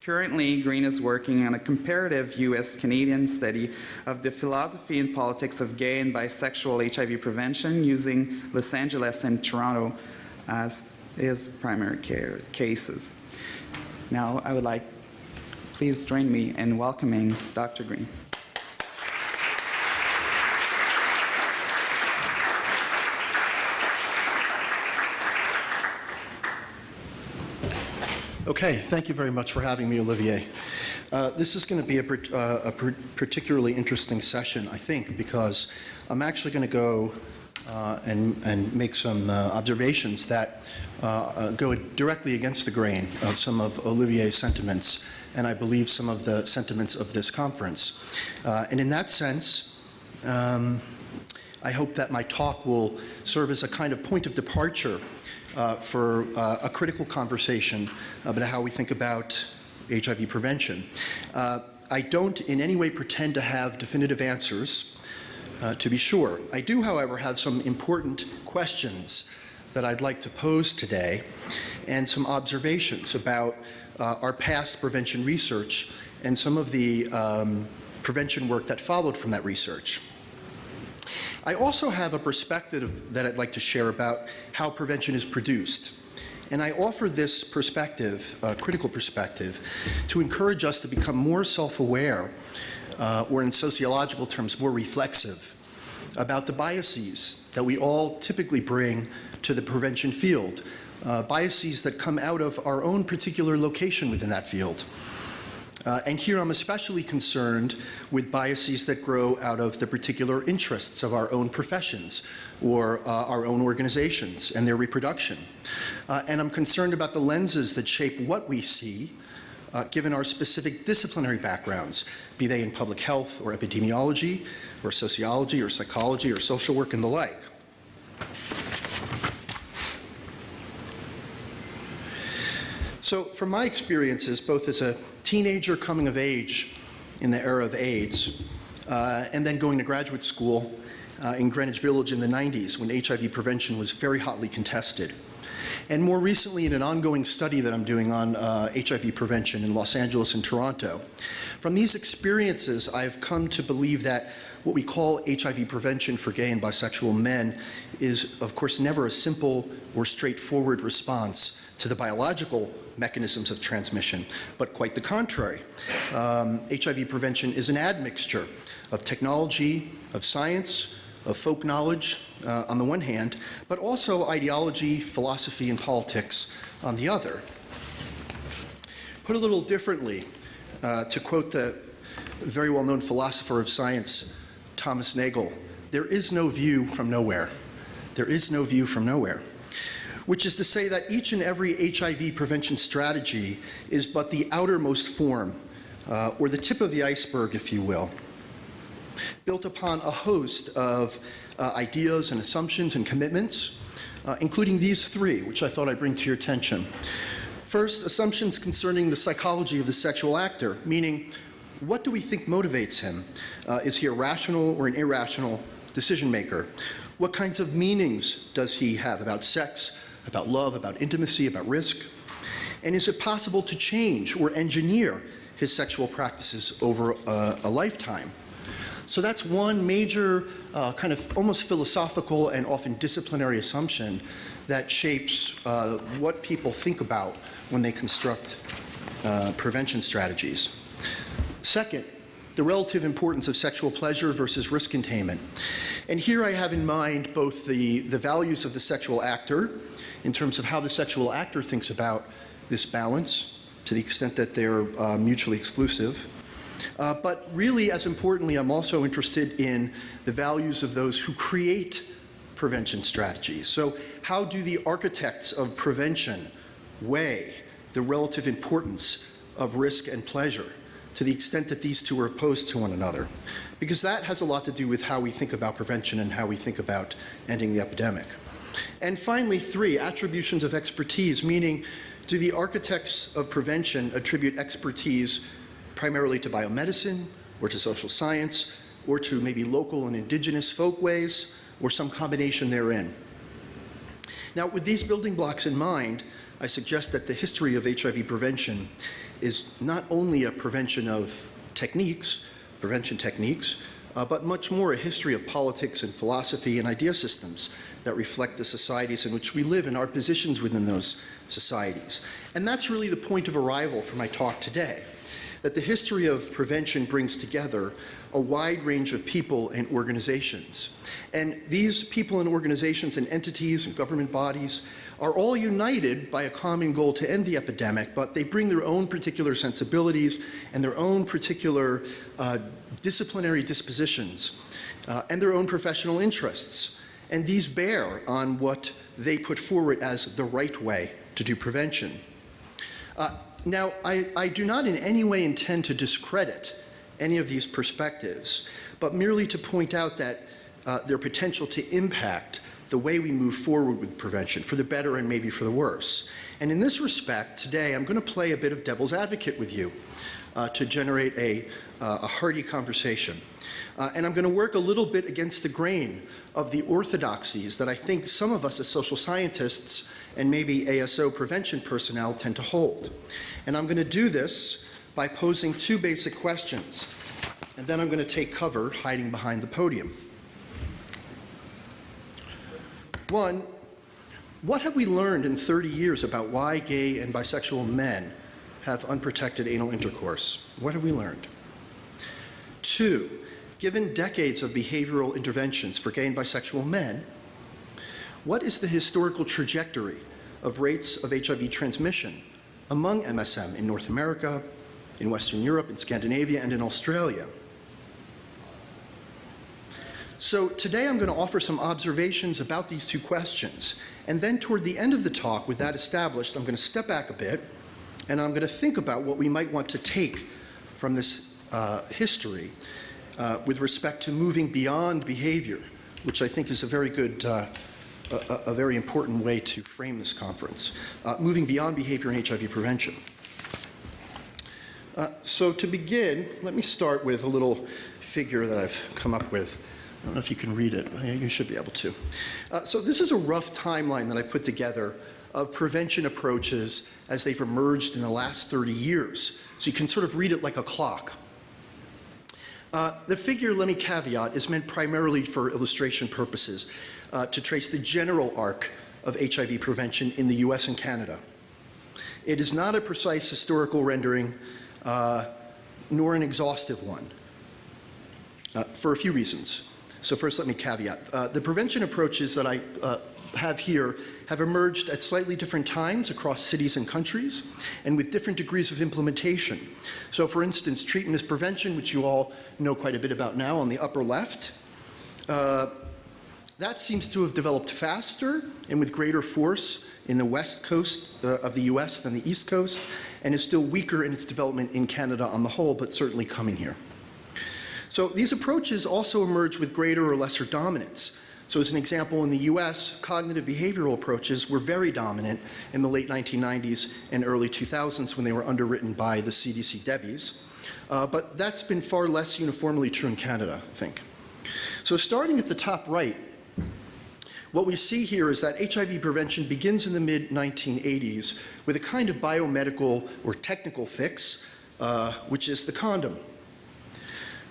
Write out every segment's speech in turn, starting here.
Currently, Green is working on a comparative US-Canadian study of the philosophy and politics of gay and bisexual HIV prevention using Los Angeles and Toronto as his primary care cases. Now, I would like, please join me in welcoming Dr. Green. Okay, thank you very much for having me, Olivier. This is going to be a particularly interesting session, I think, because I'm actually going to go and make some observations that go directly against the grain of some of Olivier's sentiments, and I believe some of the sentiments of this conference. And in that sense, I hope that my talk will serve as a kind of point of departure for a critical conversation about how we think about HIV prevention. I don't in any way pretend to have definitive answers, to be sure. I do, however, have some important questions that I'd like to pose today and some observations about our past prevention research and some of the prevention work that followed from that research. I also have a perspective that I'd like to share about how prevention is produced. And I offer this perspective, critical perspective, to encourage us to become more self-aware, or in sociological terms, more reflexive, about the biases that we all typically bring to the prevention field, biases that come out of our own particular location within that field. And here I'm especially concerned with biases that grow out of the particular interests of our own professions or our own organizations and their reproduction. And I'm concerned about the lenses that shape what we see, given our specific disciplinary backgrounds, be they in public health or epidemiology or sociology or psychology or social work and the like. So from my experiences, both as a teenager coming of age in the era of AIDS, and then going to graduate school in Greenwich Village in the 90s when HIV prevention was very hotly contested, and more recently in an ongoing study that I'm doing on HIV prevention in Los Angeles and Toronto. From these experiences, I've come to believe that what we call HIV prevention for gay and bisexual men is, of course, never a simple or straightforward response to the biological mechanisms of transmission, but quite the contrary. HIV prevention is an admixture of technology, of science, of folk knowledge on the one hand, but also ideology, philosophy, and politics on the other. Put a little differently, to quote the very well-known philosopher of science, Thomas Nagel, there is no view from nowhere. There is no view from nowhere. Which is to say that each and every HIV prevention strategy is but the outermost form, or the tip of the iceberg, if you will, built upon a host of ideas and assumptions and commitments, including these three, which I thought I'd bring to your attention. First, assumptions concerning the psychology of the sexual actor, meaning what do we think motivates him? Is he a rational or an irrational decision maker? What kinds of meanings does he have about sex, about love, about intimacy, about risk? And is it possible to change or engineer his sexual practices over a lifetime? So that's one major kind of almost philosophical and often disciplinary assumption that shapes what people think about when they construct prevention strategies. Second, the relative importance of sexual pleasure versus risk containment. And here I have in mind both the values of the sexual actor in terms of how the sexual actor thinks about this balance to the extent that they're mutually exclusive. But really, as importantly, I'm also interested in the values of those who create prevention strategies. So how do the architects of prevention weigh the relative importance of risk and pleasure to the extent that these two are opposed to one another? Because that has a lot to do with how we think about prevention and how we think about ending the epidemic. And finally, three, attributions of expertise, meaning do the architects of prevention attribute expertise primarily to biomedicine or to social science or to maybe local and indigenous folkways or some combination therein? Now, with these building blocks in mind, I suggest that the history of HIV prevention is not only a prevention of prevention techniques, but much more a history of politics and philosophy and idea systems that reflect the societies in which we live and our positions within those societies. And that's really the point of arrival for my talk today, that the history of prevention brings together a wide range of people and organizations. And these people and organizations and entities and government bodies are all united by a common goal to end the epidemic, but they bring their own particular sensibilities and their own particular disciplinary dispositions and their own professional interests. And these bear on what they put forward as the right way to do prevention. Now, I do not in any way intend to discredit any of these perspectives, but merely to point out that their potential to impact the way we move forward with prevention, for the better and maybe for the worse. And in this respect, today I'm going to play a bit of devil's advocate with you to generate a hearty conversation. And I'm going to work a little bit against the grain of the orthodoxies that I think some of us as social scientists and maybe ASO prevention personnel tend to hold. And I'm going to do this by posing two basic questions. And then I'm going to take cover hiding behind the podium. One, what have we learned in 30 years about why gay and bisexual men have unprotected anal intercourse? What have we learned? Two, given decades of behavioral interventions for gay and bisexual men, what is the historical trajectory of rates of HIV transmission among MSM in North America, in Western Europe, in Scandinavia, and in Australia? So today I'm going to offer some observations about these two questions, and then toward the end of the talk, with that established, I'm going to step back a bit, and I'm going to think about what we might want to take from this history with respect to moving beyond behavior, which I think is a very good, a very important way to frame this conference. Moving beyond behavior in HIV prevention. So to begin, let me start with a little figure that I've come up with. I don't know if you can read it. You should be able to. So this is a rough timeline that I put together of prevention approaches as they've emerged in the last 30 years. So you can sort of read it like a clock. The figure, let me caveat, is meant primarily for illustration purposes to trace the general arc of HIV prevention in the US and Canada. It is not a precise historical rendering, nor an exhaustive one, for a few reasons. So first, let me caveat. The prevention approaches that I have here have emerged at slightly different times across cities and countries, and with different degrees of implementation. So for instance, treatment is prevention, which you all know quite a bit about now on the upper left. That seems to have developed faster and with greater force in the west coast of the US than the east coast, and is still weaker in its development in Canada on the whole, but certainly coming here. So these approaches also emerge with greater or lesser dominance. So as an example, in the US, cognitive behavioral approaches were very dominant in the late 1990s and early 2000s when they were underwritten by the CDC Debbies. But that's been far less uniformly true in Canada, I think. So starting at the top right, what we see here is that HIV prevention begins in the mid-1980s with a kind of biomedical or technical fix, which is the condom.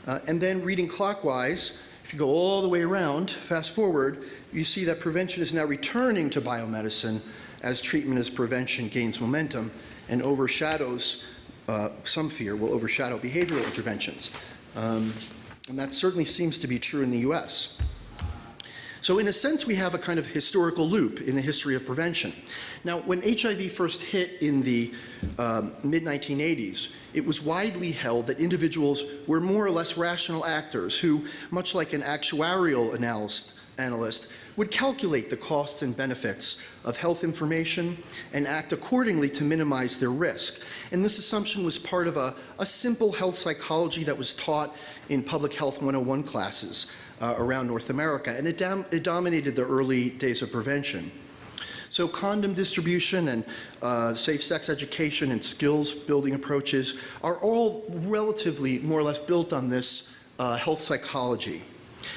And then reading clockwise, if you go all the way around, fast forward, you see that prevention is now returning to biomedicine as treatment as prevention gains momentum and overshadows, some fear will overshadow behavioral interventions. And that certainly seems to be true in the US. So in a sense, we have a kind of historical loop in the history of prevention. Now, when HIV first hit in the mid-1980s, it was widely held that individuals were more or less rational actors who, much like an actuarial analyst, would calculate the costs and benefits of health information and act accordingly to minimize their risk. And this assumption was part of a simple health psychology that was taught in public health 101 classes around North America, and it dominated the early days of prevention. So condom distribution and safe sex education and skills building approaches are all relatively more or less built on this health psychology.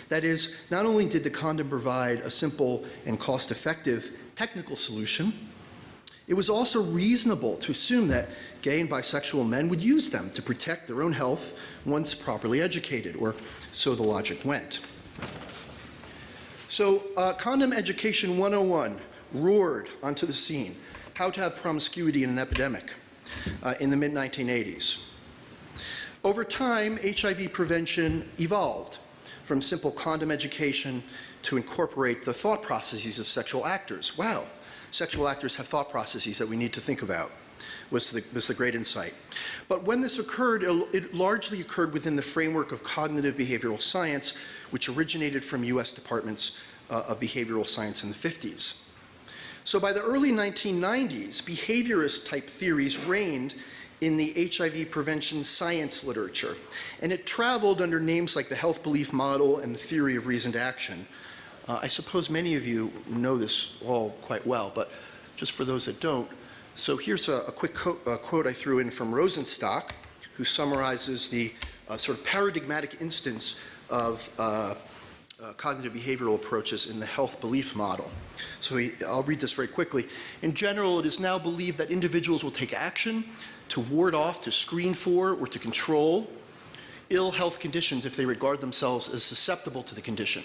That is, not only did the condom provide a simple and cost-effective technical solution, it was also reasonable to assume that gay and bisexual men would use them to protect their own health once properly educated, or so the logic went. So Condom Education 101 roared onto the scene, how to have promiscuity in an epidemic, in the mid-1980s. Over time, HIV prevention evolved from simple condom education to incorporate the thought processes of sexual actors. Wow, sexual actors have thought processes that we need to think about, was the great insight. But when this occurred, it largely occurred within the framework of cognitive behavioral science, which originated from US departments of behavioral science in the 50s. So by the early 1990s, behaviorist-type theories reigned in the HIV prevention science literature, and it traveled under names like the health belief model and the theory of reasoned action. I suppose many of you know this all quite well, but just for those that don't, so here's a quick quote I threw in from Rosenstock, who summarizes the sort of paradigmatic instance of cognitive behavioral approaches in the health belief model. So I'll read this very quickly. In general, it is now believed that individuals will take action to ward off, to screen for, or to control ill health conditions if they regard themselves as susceptible to the condition.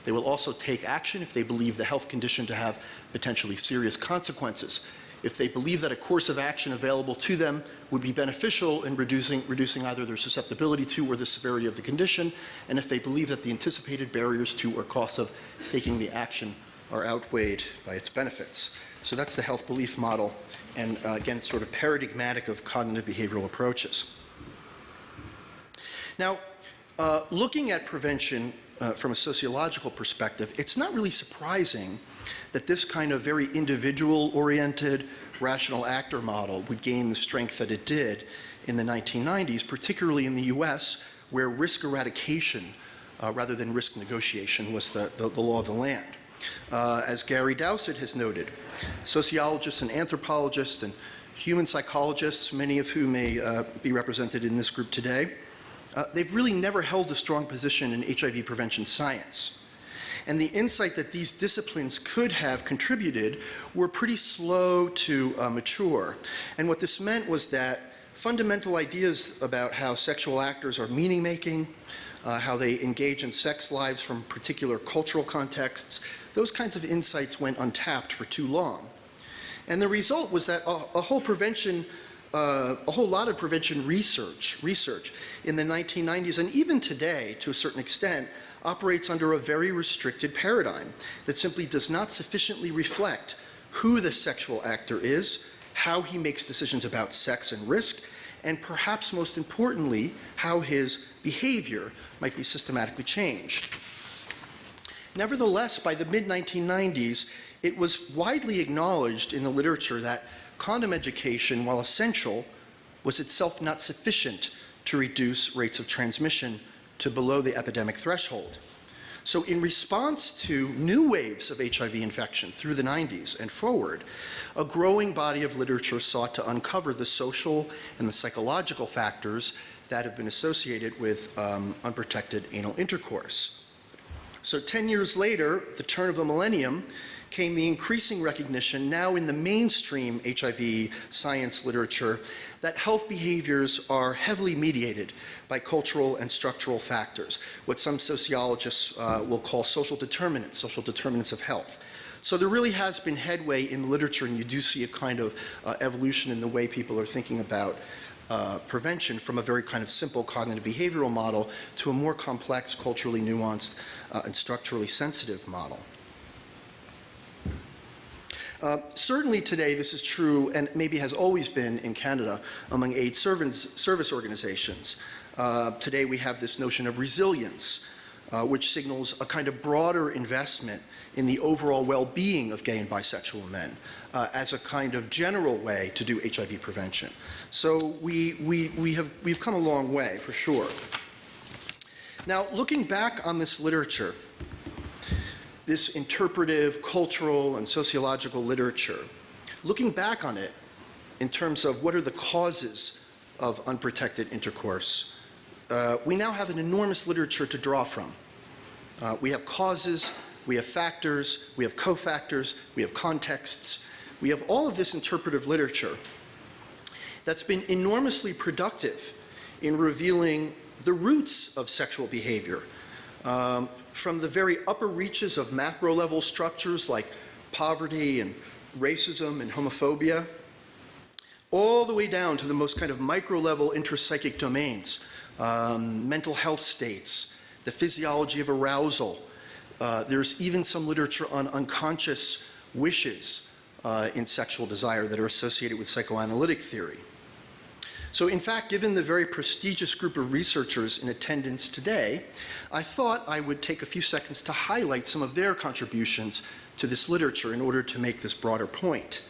They will also take action if they believe the health condition to have potentially serious consequences. If they believe that a course of action available to them would be beneficial in reducing either their susceptibility to or the severity of the condition, and if they believe that the anticipated barriers to or costs of taking the action are outweighed by its benefits. So that's the health belief model, and again, it's sort of paradigmatic of cognitive behavioral approaches. Now, looking at prevention from a sociological perspective, it's not really surprising that this kind of very individual-oriented rational actor model would gain the strength that it did in the 1990s, particularly in the US, where risk eradication rather than risk negotiation was the law of the land. As Gary Dowsett has noted, sociologists and anthropologists and human psychologists, many of whom may be represented in this group today, they've really never held a strong position in HIV prevention science. And the insight that these disciplines could have contributed were pretty slow to mature. And what this meant was that fundamental ideas about how sexual actors are meaning-making, how they engage in sex lives from particular cultural contexts, those kinds of insights went untapped for too long. And the result was that a whole lot of prevention research in the 1990s, and even today to a certain extent, operates under a very restricted paradigm that simply does not sufficiently reflect who the sexual actor is, how he makes decisions about sex and risk, and perhaps most importantly, how his behavior might be systematically changed. Nevertheless, by the mid-1990s, it was widely acknowledged in the literature that condom education, while essential, was itself not sufficient to reduce rates of transmission to below the epidemic threshold. So in response to new waves of HIV infection through the 90s and forward, a growing body of literature sought to uncover the social and the psychological factors that have been associated with unprotected anal intercourse. So 10 years later, the turn of the millennium, came the increasing recognition now in the mainstream HIV science literature that health behaviors are heavily mediated by cultural and structural factors, what some sociologists will call social determinants of health. So there really has been headway in the literature, and you do see a kind of evolution in the way people are thinking about prevention from a very kind of simple cognitive behavioral model to a more complex, culturally nuanced, and structurally sensitive model. Certainly today this is true, and maybe has always been in Canada, among AIDS service organizations. Today we have this notion of resilience, which signals a kind of broader investment in the overall well-being of gay and bisexual men as a kind of general way to do HIV prevention. So we've come a long way, for sure. Now, looking back on this literature, this interpretive, cultural, and sociological literature, looking back on it in terms of what are the causes of unprotected intercourse, we now have an enormous literature to draw from. We have causes, we have factors, we have cofactors, we have contexts, we have all of this interpretive literature that's been enormously productive in revealing the roots of sexual behavior, from the very upper reaches of macro-level structures like poverty and racism and homophobia, all the way down to the most kind of micro-level intrapsychic domains, mental health states, the physiology of arousal. There's even some literature on unconscious wishes in sexual desire that are associated with psychoanalytic theory. So in fact, given the very prestigious group of researchers in attendance today, I thought I would take a few seconds to highlight some of their contributions to this literature in order to make this broader point.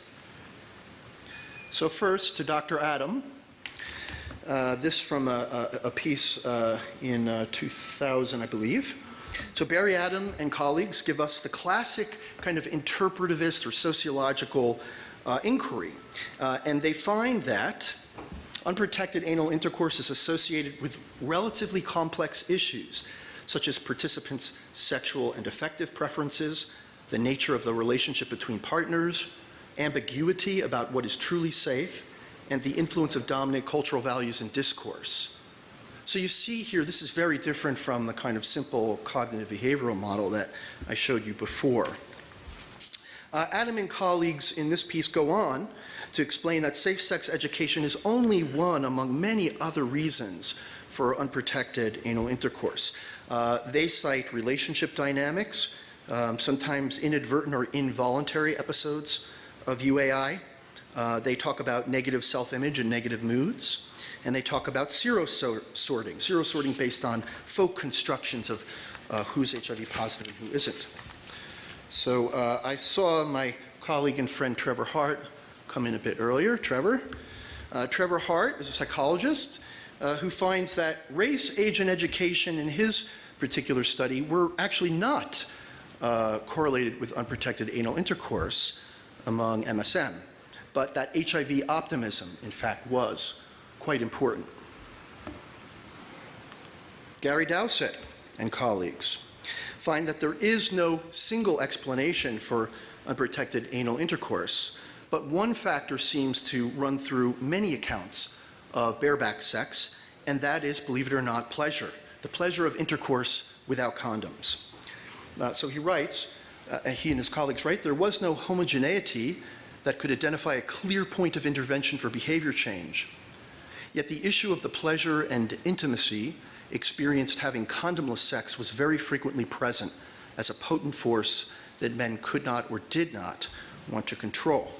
So first, to Dr. Adam, this from a piece in 2000, I believe. So Barry Adam and colleagues give us the classic kind of interpretivist or sociological inquiry. And they find that unprotected anal intercourse is associated with relatively complex issues, such as participants' sexual and affective preferences, the nature of the relationship between partners, ambiguity about what is truly safe, and the influence of dominant cultural values in discourse. So you see here, this is very different from the kind of simple cognitive behavioral model that I showed you before. Adam and colleagues in this piece go on to explain that safe sex education is only one among many other reasons for unprotected anal intercourse. They cite relationship dynamics, sometimes inadvertent or involuntary episodes of UAI. They talk about negative self-image and negative moods. And they talk about zero-sorting based on folk constructions of who's HIV positive and who isn't. So I saw my colleague and friend Trevor Hart come in a bit earlier. Trevor Hart is a psychologist who finds that race, age, and education in his particular study were actually not correlated with unprotected anal intercourse among MSM, but that HIV optimism, in fact, was quite important. Gary Dowsett and colleagues find that there is no single explanation for unprotected anal intercourse, but one factor seems to run through many accounts of bareback sex, and that is, believe it or not, pleasure, the pleasure of intercourse without condoms. So he writes, he and his colleagues write, there was no homogeneity that could identify a clear point of intervention for behavior change. Yet the issue of the pleasure and intimacy experienced having condomless sex was very frequently present as a potent force that men could not or did not want to control.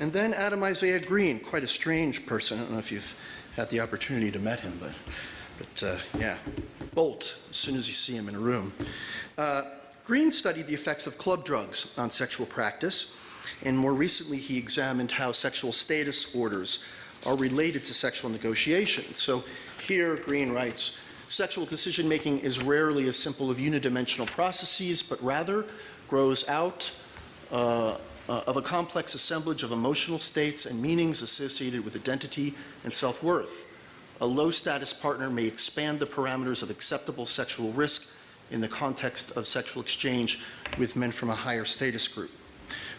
And then Adam Isaiah Green, quite a strange person. I don't know if you've had the opportunity to meet him, but yeah, bolt as soon as you see him in a room. Green studied the effects of club drugs on sexual practice, and more recently he examined how sexual status orders are related to sexual negotiation. So here Green writes, sexual decision-making is rarely as simple of unidimensional processes, but rather grows out of a complex assemblage of emotional states and meanings associated with identity and self-worth. A low-status partner may expand the parameters of acceptable sexual risk in the context of sexual exchange with men from a higher status group.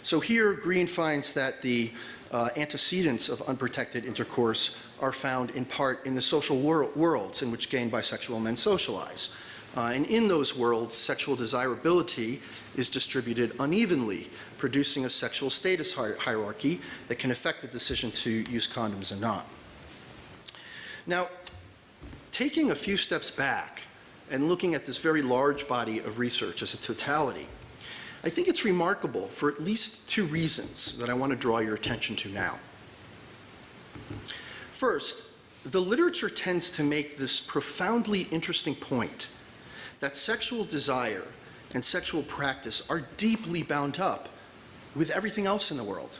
So here, Green finds that the antecedents of unprotected intercourse are found in part in the social worlds in which gay and bisexual men socialize. And in those worlds, sexual desirability is distributed unevenly, producing a sexual status hierarchy that can affect the decision to use condoms or not. Now, taking a few steps back and looking at this very large body of research as a totality, I think it's remarkable for at least two reasons that I want to draw your attention to now. First, the literature tends to make this profoundly interesting point that sexual desire and sexual practice are deeply bound up with everything else in the world,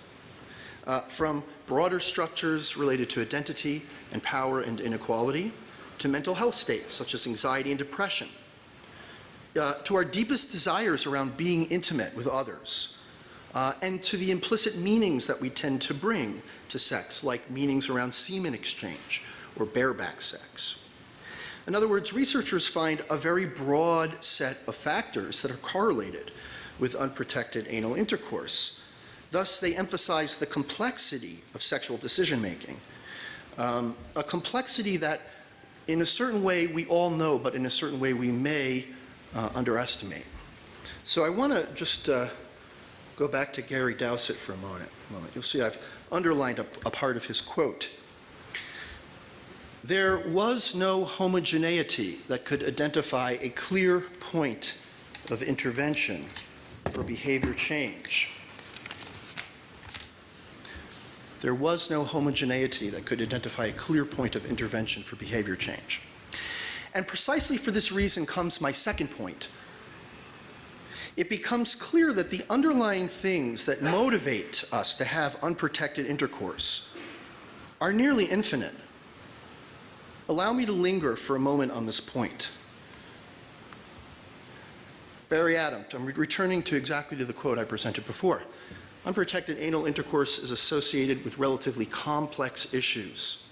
from broader structures related to identity and power and inequality, to mental health states such as anxiety and depression, to our deepest desires around being intimate with others, and to the implicit meanings that we tend to bring to sex, like meanings around semen exchange or bareback sex. In other words, researchers find a very broad set of factors that are correlated with unprotected anal intercourse. Thus, they emphasize the complexity of sexual decision-making, a complexity that in a certain way we all know, but in a certain way we may underestimate. So I want to just go back to Gary Dowsett for a moment. You'll see I've underlined a part of his quote. There was no homogeneity that could identify a clear point of intervention for behavior change. There was no homogeneity that could identify a clear point of intervention for behavior change. And precisely for this reason comes my second point. It becomes clear that the underlying things that motivate us to have unprotected intercourse are nearly infinite. Allow me to linger for a moment on this point. Barry Adams, I'm returning to exactly to the quote I presented before. Unprotected anal intercourse is associated with relatively complex issues.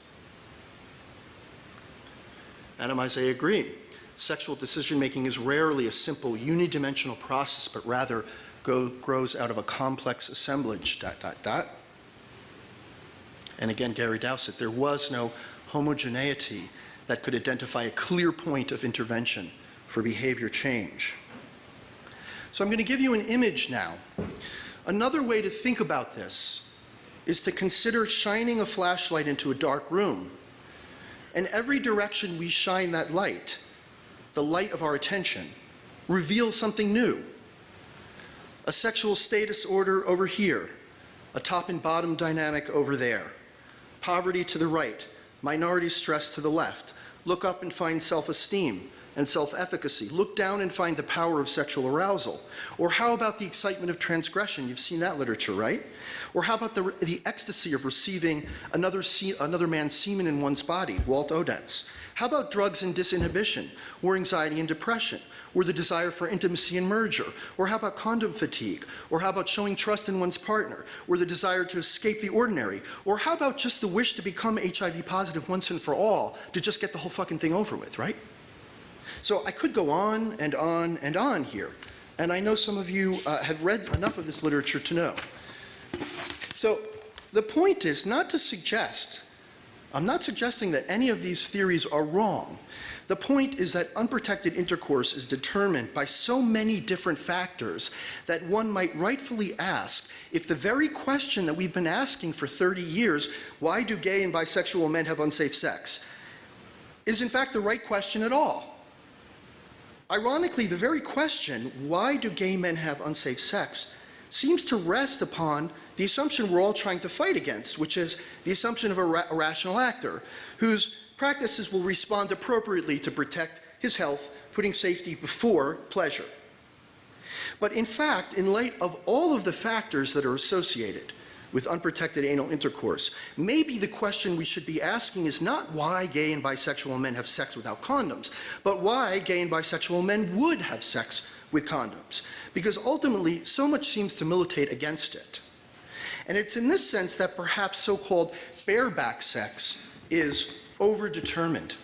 Adam, I agree. Sexual decision-making is rarely a simple unidimensional process, but rather grows out of a complex assemblage, ... And again, Gary Dowsett, there was no homogeneity that could identify a clear point of intervention for behavior change. So I'm going to give you an image now. Another way to think about this is to consider shining a flashlight into a dark room. And every direction we shine that light, the light of our attention, reveals something new. A sexual status order over here, a top and bottom dynamic over there, poverty to the right, minority stress to the left. Look up and find self-esteem and self-efficacy. Look down and find the power of sexual arousal. Or how about the excitement of transgression? You've seen that literature, right? Or how about the ecstasy of receiving another man's semen in one's body, Walt Odets? How about drugs and disinhibition, or anxiety and depression, or the desire for intimacy and merger? Or how about condom fatigue? Or how about showing trust in one's partner, or the desire to escape the ordinary? Or how about just the wish to become HIV positive once and for all, to just get the whole fucking thing over with, right? So I could go on and on and on here, and I know some of you have read enough of this literature to know. So the point is not to suggest, I'm not suggesting that any of these theories are wrong. The point is that unprotected intercourse is determined by so many different factors that one might rightfully ask if the very question that we've been asking for 30 years, why do gay and bisexual men have unsafe sex, is in fact the right question at all. Ironically, the very question, why do gay men have unsafe sex, seems to rest upon the assumption we're all trying to fight against, which is the assumption of a rational actor whose practices will respond appropriately to protect his health, putting safety before pleasure. But in fact, in light of all of the factors that are associated with unprotected anal intercourse, maybe the question we should be asking is not why gay and bisexual men have sex without condoms, but why gay and bisexual men would have sex with condoms, because ultimately so much seems to militate against it. And it's in this sense that perhaps so-called bareback sex is overdetermined,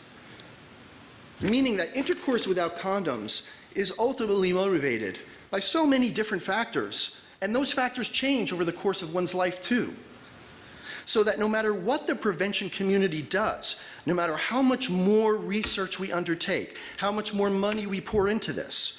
meaning that intercourse without condoms is ultimately motivated by so many different factors, and those factors change over the course of one's life too. So that no matter what the prevention community does, no matter how much more research we undertake, how much more money we pour into this,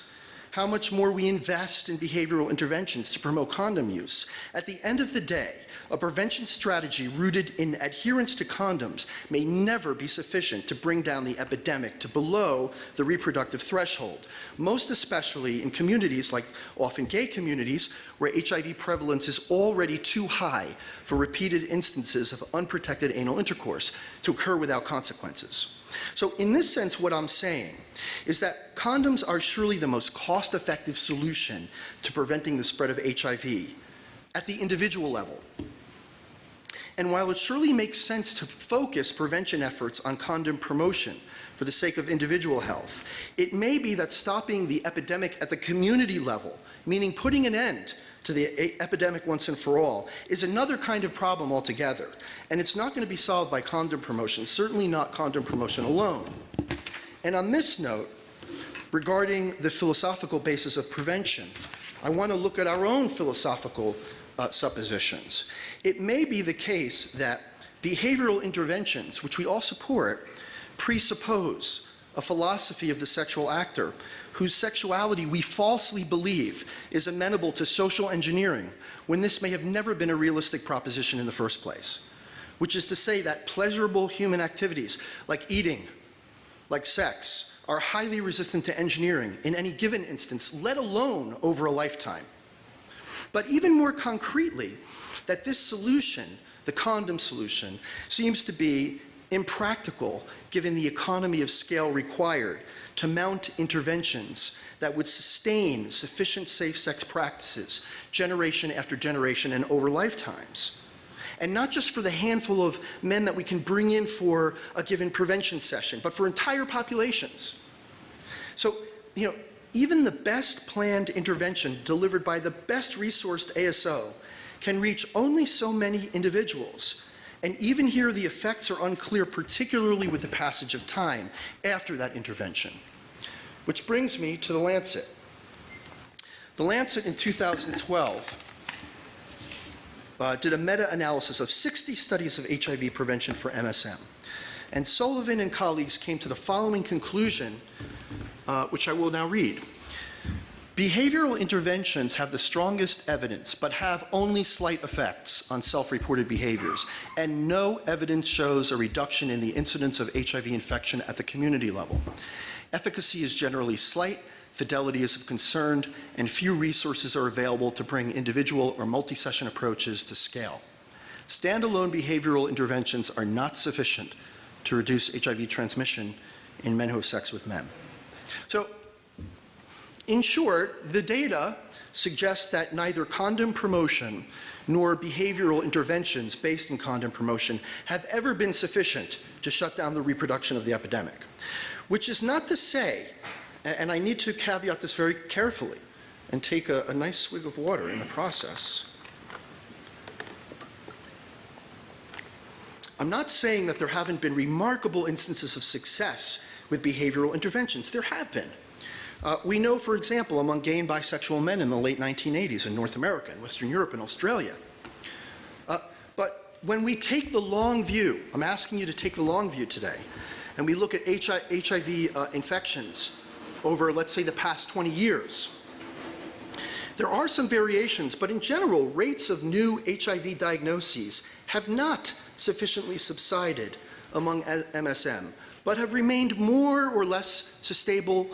how much more we invest in behavioral interventions to promote condom use, at the end of the day, a prevention strategy rooted in adherence to condoms may never be sufficient to bring down the epidemic to below the reproductive threshold, most especially in communities like often gay communities where HIV prevalence is already too high for repeated instances of unprotected anal intercourse to occur without consequences. So in this sense, what I'm saying is that condoms are surely the most cost-effective solution to preventing the spread of HIV at the individual level. And while it surely makes sense to focus prevention efforts on condom promotion for the sake of individual health, it may be that stopping the epidemic at the community level, meaning putting an end to the epidemic once and for all, is another kind of problem altogether. And it's not going to be solved by condom promotion, certainly not condom promotion alone. And on this note, regarding the philosophical basis of prevention, I want to look at our own philosophical suppositions. It may be the case that behavioral interventions, which we all support, presuppose a philosophy of the sexual actor whose sexuality we falsely believe is amenable to social engineering when this may have never been a realistic proposition in the first place. Which is to say that pleasurable human activities like eating, like sex, are highly resistant to engineering in any given instance, let alone over a lifetime. But even more concretely, that this solution, the condom solution, seems to be impractical given the economy of scale required to mount interventions that would sustain sufficient safe sex practices generation after generation and over lifetimes. And not just for the handful of men that we can bring in for a given prevention session, but for entire populations. So, even the best planned intervention delivered by the best resourced ASO can reach only so many individuals. And even here, the effects are unclear, particularly with the passage of time after that intervention. Which brings me to The Lancet. The Lancet in 2012 did a meta-analysis of 60 studies of HIV prevention for MSM. And Sullivan and colleagues came to the following conclusion, which I will now read. Behavioral interventions have the strongest evidence, but have only slight effects on self-reported behaviors, and no evidence shows a reduction in the incidence of HIV infection at the community level. Efficacy is generally slight, fidelity is of concern, and few resources are available to bring individual or multi-session approaches to scale. Standalone behavioral interventions are not sufficient to reduce HIV transmission in men who have sex with men. So, in short, the data suggests that neither condom promotion nor behavioral interventions based in condom promotion have ever been sufficient to shut down the reproduction of the epidemic. Which is not to say, and I need to caveat this very carefully and take a nice swig of water in the process. I'm not saying that there haven't been remarkable instances of success with behavioral interventions. There have been. We know, for example, among gay and bisexual men in the late 1980s in North America, and Western Europe, and Australia. But when we take the long view, I'm asking you to take the long view today, and we look at HIV infections over, let's say, the past 20 years, there are some variations, but in general, rates of new HIV diagnoses have not sufficiently subsided among MSM, but have remained more or less stable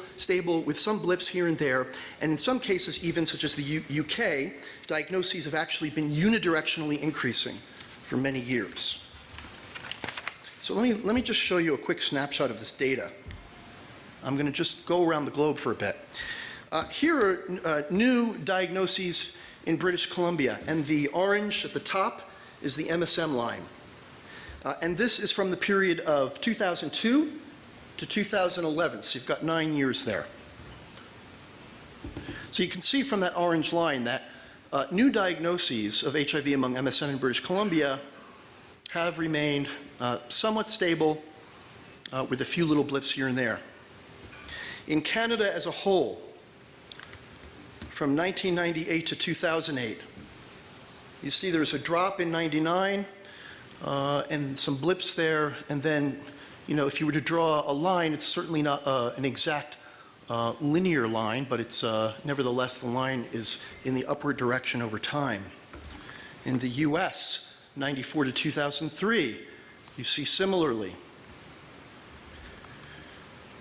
with some blips here and there, and in some cases, even such as the UK, diagnoses have actually been unidirectionally increasing for many years. So let me just show you a quick snapshot of this data. I'm going to just go around the globe for a bit. Here are new diagnoses in British Columbia, and the orange at the top is the MSM line. And this is from the period of 2002 to 2011, so you've got 9 years there. So you can see from that orange line that new diagnoses of HIV among MSM in British Columbia have remained somewhat stable with a few little blips here and there. In Canada as a whole, from 1998 to 2008, you see there's a drop in 99 and some blips there, and then, if you were to draw a line, it's certainly not an exact linear line, but it's nevertheless the line is in the upward direction over time. In the US, 94 to 2003, you see similarly.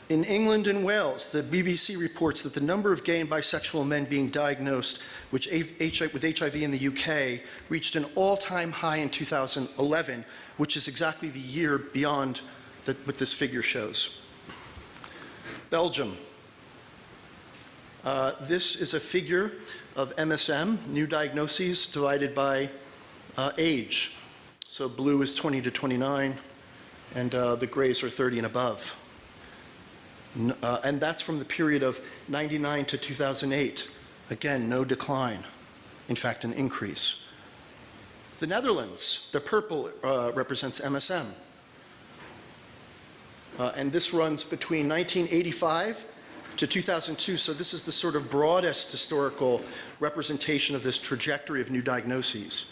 In England and Wales, the BBC reports that the number of gay and bisexual men being diagnosed with HIV in the UK reached an all-time high in 2011, which is exactly the year beyond what this figure shows. Belgium. This is a figure of MSM, new diagnoses, divided by age. So blue is 20 to 29, and the grays are 30 and above. And that's from the period of 99 to 2008. Again, no decline. In fact, an increase. The Netherlands, the purple represents MSM. And this runs between 1985 to 2002. So this is the sort of broadest historical representation of this trajectory of new diagnoses.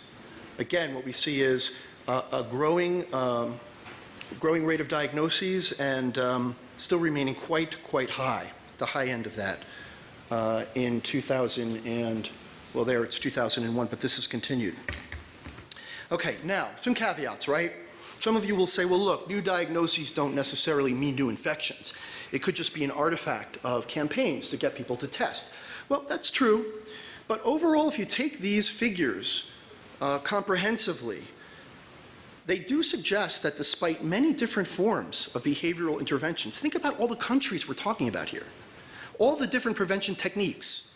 Again, what we see is a growing rate of diagnoses and still remaining quite high, the high end of that in 2000 and, well, there it's 2001, but this has continued. Okay, now, some caveats, right? Some of you will say, well, look, new diagnoses don't necessarily mean new infections. It could just be an artifact of campaigns to get people to test. Well, that's true, but overall, if you take these figures comprehensively, they do suggest that despite many different forms of behavioral interventions, think about all the countries we're talking about here, all the different prevention techniques.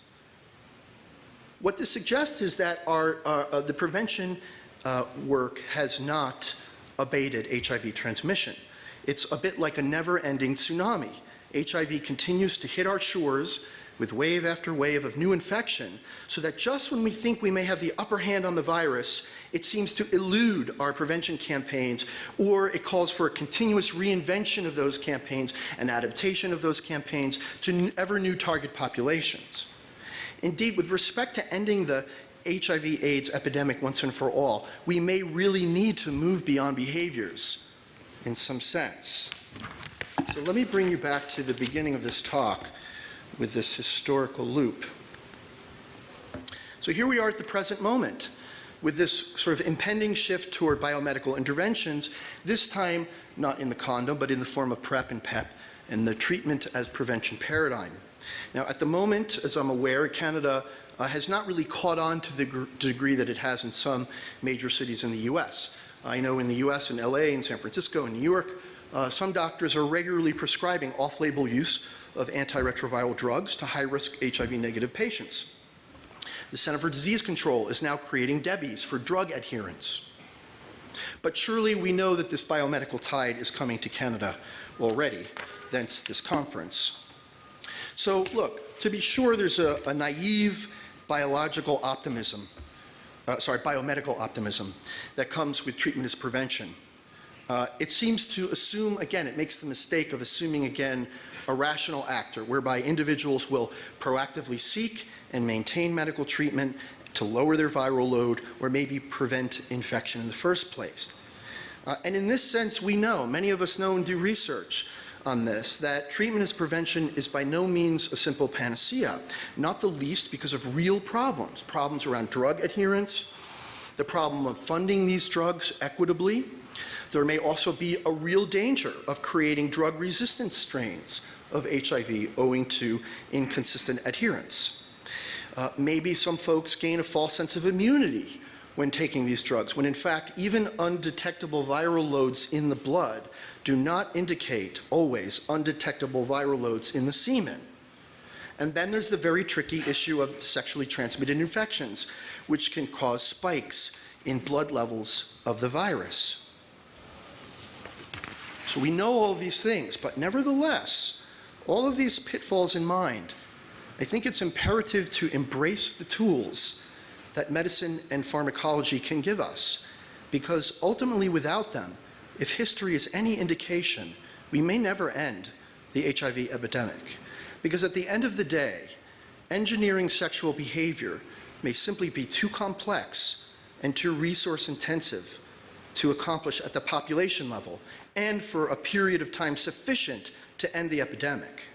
What this suggests is that the prevention work has not abated HIV transmission. It's a bit like a never-ending tsunami. HIV continues to hit our shores with wave after wave of new infection, so that just when we think we may have the upper hand on the virus, it seems to elude our prevention campaigns, or it calls for a continuous reinvention of those campaigns and adaptation of those campaigns to ever new target populations. Indeed, with respect to ending the HIV/AIDS epidemic once and for all, we may really need to move beyond behaviors in some sense. So let me bring you back to the beginning of this talk with this historical loop. So here we are at the present moment with this sort of impending shift toward biomedical interventions, this time not in the condom, but in the form of PrEP and PEP and the treatment as prevention paradigm. Now, at the moment, as I'm aware, Canada has not really caught on to the degree that it has in some major cities in the US. I know in the US, in LA, in San Francisco, in New York, some doctors are regularly prescribing off-label use of antiretroviral drugs to high-risk HIV-negative patients. The Center for Disease Control is now creating DEBIs for drug adherence. But surely we know that this biomedical tide is coming to Canada already, thence this conference. So look, to be sure, there's a naive biomedical optimism that comes with treatment as prevention. It seems to assume, again, it makes the mistake of assuming, again, a rational actor, whereby individuals will proactively seek and maintain medical treatment to lower their viral load or maybe prevent infection in the first place. And in this sense, we know, many of us know and do research on this, that treatment as prevention is by no means a simple panacea, not the least because of real problems around drug adherence, the problem of funding these drugs equitably. There may also be a real danger of creating drug-resistant strains of HIV owing to inconsistent adherence. Maybe some folks gain a false sense of immunity when taking these drugs, when in fact even undetectable viral loads in the blood do not indicate always undetectable viral loads in the semen. And then there's the very tricky issue of sexually transmitted infections, which can cause spikes in blood levels of the virus. So we know all of these things, but nevertheless, all of these pitfalls in mind, I think it's imperative to embrace the tools that medicine and pharmacology can give us, because ultimately without them, if history is any indication, we may never end the HIV epidemic. Because at the end of the day, engineering sexual behavior may simply be too complex and too resource intensive to accomplish at the population level and for a period of time sufficient to end the epidemic.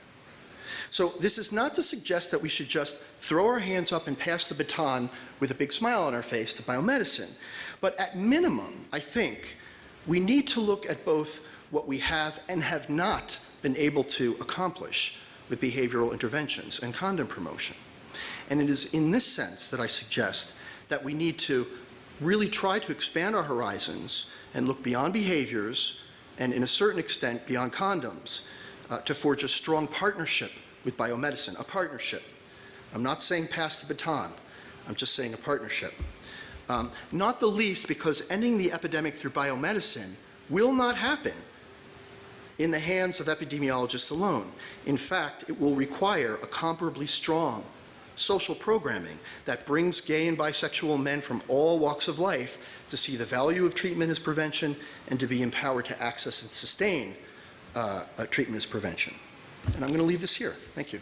So this is not to suggest that we should just throw our hands up and pass the baton with a big smile on our face to biomedicine. But at minimum, I think, we need to look at both what we have and have not been able to accomplish with behavioral interventions and condom promotion. And it is in this sense that I suggest that we need to really try to expand our horizons and look beyond behaviors and, in a certain extent, beyond condoms to forge a strong partnership with biomedicine, a partnership. I'm not saying pass the baton, I'm just saying a partnership. Not the least because ending the epidemic through biomedicine will not happen in the hands of epidemiologists alone. In fact, it will require a comparably strong social programming that brings gay and bisexual men from all walks of life to see the value of treatment as prevention and to be empowered to access and sustain treatment as prevention. And I'm going to leave this here. Thank you.